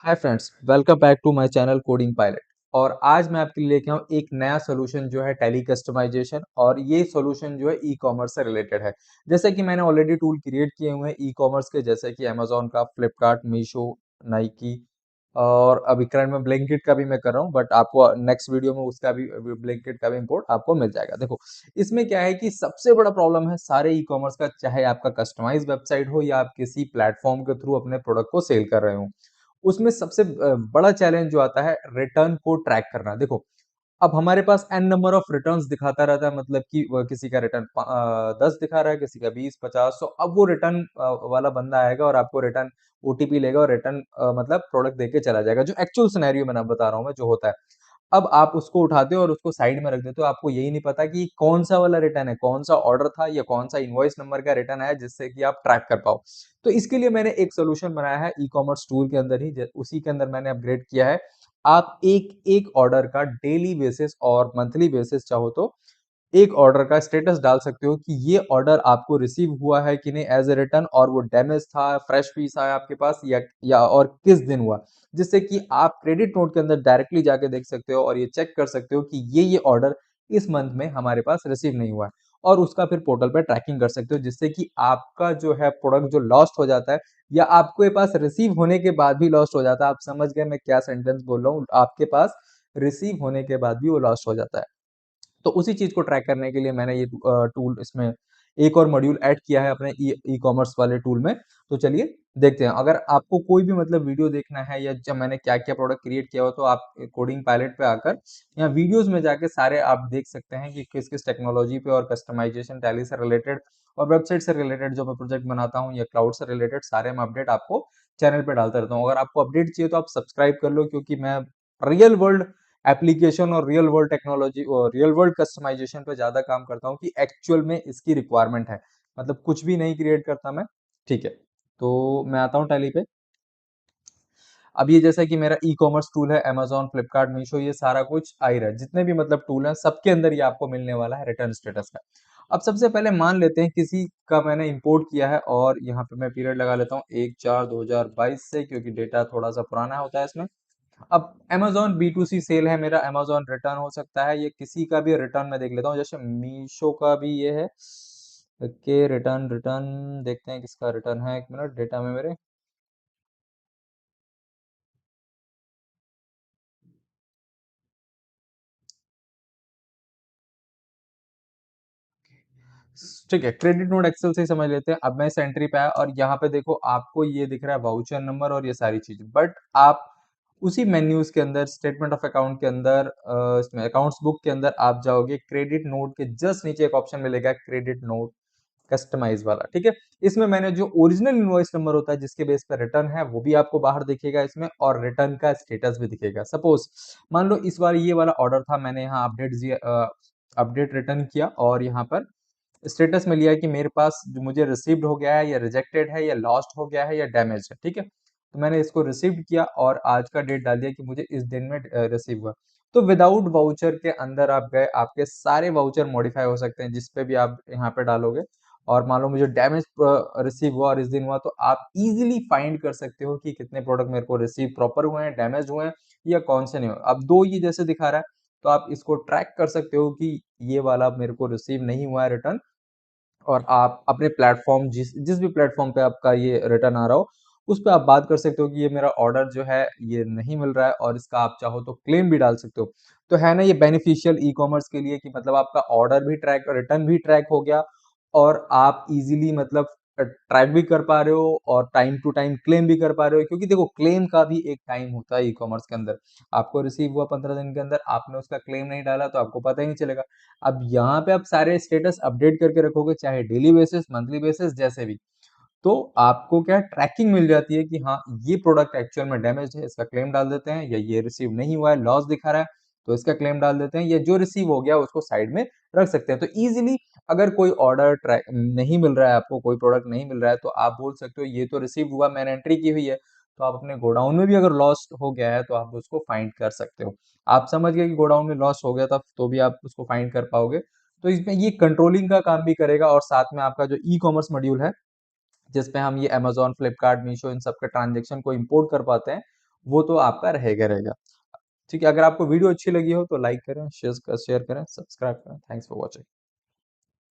Hi friends, welcome back to my channel coding pilot. और आज मैं आपके लिए लेके आऊँ एक नया सोल्यूशन जो है टैली कस्टमाइजेशन। और ये सोल्यूशन जो है ई कॉमर्स से रिलेटेड है। जैसे कि मैंने ऑलरेडी टूल क्रिएट किए हुए हैं ई कॉमर्स के, जैसे कि अमेजोन का, फ्लिपकार्ट, मीशो, नाइकी, और अभी करंट में ब्लिंकिट का भी मैं कर रहा हूँ। बट आपको नेक्स्ट वीडियो में उसका भी, ब्लिंकिट का भी इंपोर्ट आपको मिल जाएगा। देखो, इसमें क्या है कि सबसे बड़ा प्रॉब्लम है सारे ई कॉमर्स का, चाहे आपका कस्टमाइज वेबसाइट हो या आप किसी प्लेटफॉर्म के थ्रू अपने प्रोडक्ट को सेल कर रहे हो, उसमें सबसे बड़ा चैलेंज जो आता है रिटर्न को ट्रैक करना। देखो, अब हमारे पास एन नंबर ऑफ रिटर्न्स दिखाता रहता है, मतलब कि किसी का रिटर्न 10 दिखा रहा है, किसी का 20, 50। तो अब वो रिटर्न वाला बंदा आएगा और आपको रिटर्न ओटीपी लेगा और रिटर्न मतलब प्रोडक्ट देके चला जाएगा, जो एक्चुअल सिनेरियो में मैं बता रहा हूँ मैं, जो होता है। अब आप उसको उठाते हो और उसको साइड में रख देते हो, आपको यही नहीं पता कि कौन सा वाला रिटर्न है, कौन सा ऑर्डर था या कौन सा इनवॉइस नंबर का रिटर्न आया, जिससे कि आप ट्रैक कर पाओ। तो इसके लिए मैंने एक सोल्यूशन बनाया है ई कॉमर्स टूल के अंदर ही, उसी के अंदर मैंने अपग्रेड किया है। आप एक एक ऑर्डर का डेली बेसिस और मंथली बेसिस चाहो तो एक ऑर्डर का स्टेटस डाल सकते हो कि ये ऑर्डर आपको रिसीव हुआ है कि नहीं एज ए रिटर्न, और वो डैमेज था, फ्रेश पीस आया आपके पास, या और किस दिन हुआ, जिससे कि आप क्रेडिट नोट के अंदर डायरेक्टली जाके देख सकते हो और ये चेक कर सकते हो कि ये ऑर्डर इस मंथ में हमारे पास रिसीव नहीं हुआ है। और उसका फिर पोर्टल पे ट्रैकिंग कर सकते हो, जिससे कि आपका जो है प्रोडक्ट जो लॉस्ट हो जाता है या आपके पास रिसीव होने के बाद भी लॉस्ट हो जाता है, आप समझ गए मैं क्या सेंटेंस बोल रहा हूँ, आपके पास रिसीव होने के बाद भी वो लॉस्ट हो जाता है। तो उसी चीज को ट्रैक करने के लिए मैंने ये टूल, इसमें एक और मॉड्यूल ऐड किया है अपने ई कॉमर्स वाले टूल में। तो चलिए देखते हैं। अगर आपको कोई भी मतलब वीडियो देखना है या जब मैंने क्या क्या प्रोडक्ट क्रिएट किया हो, तो आप कोडिंग पायलट पे आकर या वीडियोस में जाके सारे आप देख सकते हैं कि किस किस टेक्नोलॉजी पे और कस्टमाइजेशन टैली से रिलेटेड और वेबसाइट से रिलेटेड जो मैं प्रोजेक्ट बनाता हूँ या क्लाउड से रिलेटेड सारे मैं अपडेट आपको चैनल पे डालता रहता हूँ। अगर आपको अपडेट चाहिए तो आप सब्सक्राइब कर लो, क्योंकि मैं रियल वर्ल्ड एप्लीकेशन और रियल वर्ल्ड टेक्नोलॉजी और रियल वर्ल्ड कस्टमाइजेशन पे ज्यादा काम करता हूँ कि एक्चुअल में इसकी रिक्वायरमेंट है। मतलब कुछ भी नहीं क्रिएट करता मैं। ठीक है, तो मैं आता हूँ टैली पे। अब ये जैसा कि मेरा ई कॉमर्स टूल है, अमेजोन, फ्लिपकार्ट, मीशो, ये सारा कुछ आ ही रहा है, जितने भी मतलब टूल हैं सबके अंदर ये आपको मिलने वाला है रिटर्न स्टेटस का। अब सबसे पहले मान लेते हैं किसी का मैंने इंपोर्ट किया है, और यहाँ पे मैं पीरियड लगा लेता हूँ 1/4/2022 से, क्योंकि डेटा थोड़ा सा पुराना होता है इसमें। अब Amazon B to C sale है मेरा, अमेजोन रिटर्न हो सकता है, ये किसी का भी रिटर्न मैं देख लेता हूँ, जैसे मीशो का भी ये है कि रिटर्न रिटर्न देखते हैं किसका रिटर्न है। एक मिनट, डेटा में मेरे। ठीक है, क्रेडिट नोट एक्सेल से ही समझ लेते हैं। अब मैं इस एंट्री पे आया और यहाँ पे देखो आपको ये दिख रहा है वाउचर नंबर और ये सारी चीजें, बट आप उसी मेन्यूज के अंदर, स्टेटमेंट ऑफ अकाउंट के अंदर, इसमें अकाउंट्स बुक के अंदर आप जाओगे, क्रेडिट नोट के जस्ट नीचे एक ऑप्शन मिलेगा क्रेडिट नोट कस्टमाइज वाला। ठीक है, इसमें मैंने जो ओरिजिनल इनवॉइस नंबर होता है जिसके बेस पर रिटर्न है वो भी आपको बाहर दिखेगा इसमें, और रिटर्न का स्टेटस भी दिखेगा। सपोज मान लो इस बार ये वाला ऑर्डर था, मैंने यहाँ अपडेट रिटर्न किया और यहाँ पर स्टेटस में लिया कि मेरे पास जो मुझे रिसीव्ड हो गया है या रिजेक्टेड है या लॉस्ट हो गया है या डैमेज है। ठीक है, तो मैंने इसको रिसीव्ड किया और आज का डेट डाल दिया कि मुझे इस दिन में रिसीव हुआ। तो विदाउट वाउचर के अंदर आप गए, आपके सारे वाउचर मॉडिफाई हो सकते हैं जिस पे भी आप यहाँ पे डालोगे। और मान लो मुझे डैमेज रिसीव हुआ और इस दिन हुआ, तो आप इजीली फाइंड कर सकते हो कि कितने प्रोडक्ट मेरे को रिसीव प्रॉपर हुए हैं, डैमेज हुए हैं या कौन से नहीं हुए। अब दो ये जैसे दिखा रहा है, तो आप इसको ट्रैक कर सकते हो कि ये वाला मेरे को रिसीव नहीं हुआ है रिटर्न। और आप अपने प्लेटफॉर्म, जिस जिस भी प्लेटफॉर्म पे आपका ये रिटर्न आ रहा हो, उस पे आप बात कर सकते हो कि ये मेरा ऑर्डर जो है ये नहीं मिल रहा है, और इसका आप चाहो तो क्लेम भी डाल सकते हो। तो है ना ये बेनिफिशियल ई कॉमर्स के लिए, कि मतलब आपका ऑर्डर भी ट्रैक, रिटर्न भी ट्रैक हो गया, और आप इजीली मतलब ट्रैक भी कर पा रहे हो और टाइम टू टाइम क्लेम भी कर पा रहे हो। क्योंकि देखो, क्लेम का भी एक टाइम होता है ई कॉमर्स के अंदर। आपको रिसीव हुआ 15 दिन के अंदर, आपने उसका क्लेम नहीं डाला तो आपको पता ही नहीं चलेगा। अब यहाँ पे आप सारे स्टेटस अपडेट करके रखोगे, चाहे डेली बेसिस, मंथली बेसिस, जैसे भी, तो आपको क्या ट्रैकिंग मिल जाती है कि हाँ ये प्रोडक्ट एक्चुअल में डैमेज है, इसका क्लेम डाल देते हैं, या ये रिसीव नहीं हुआ है, लॉस दिखा रहा है, तो इसका क्लेम डाल देते हैं, या जो रिसीव हो गया उसको साइड में रख सकते हैं। तो इजीली अगर कोई ऑर्डर ट्रैक नहीं मिल रहा है, आपको कोई प्रोडक्ट नहीं मिल रहा है, तो आप बोल सकते हो ये तो रिसीव हुआ, मैंने एंट्री की हुई है। तो आप अपने गोडाउन में भी अगर लॉस्ट हो गया है तो आप उसको फाइंड कर सकते हो। आप समझ गए कि गोडाउन में लॉस हो गया था, तो भी आप उसको फाइंड कर पाओगे। तो इसमें ये कंट्रोलिंग का काम भी करेगा, और साथ में आपका जो ई कॉमर्स मॉड्यूल है जिसपे हम ये अमेजोन, फ्लिपकार्ट, मीशो, इन सब के ट्रांजेक्शन को इंपोर्ट कर पाते हैं, वो तो आपका रहेगा रहेगा। ठीक है, अगर आपको वीडियो अच्छी लगी हो तो लाइक करें, शेयर करें, सब्सक्राइब करें। Thanks for watching.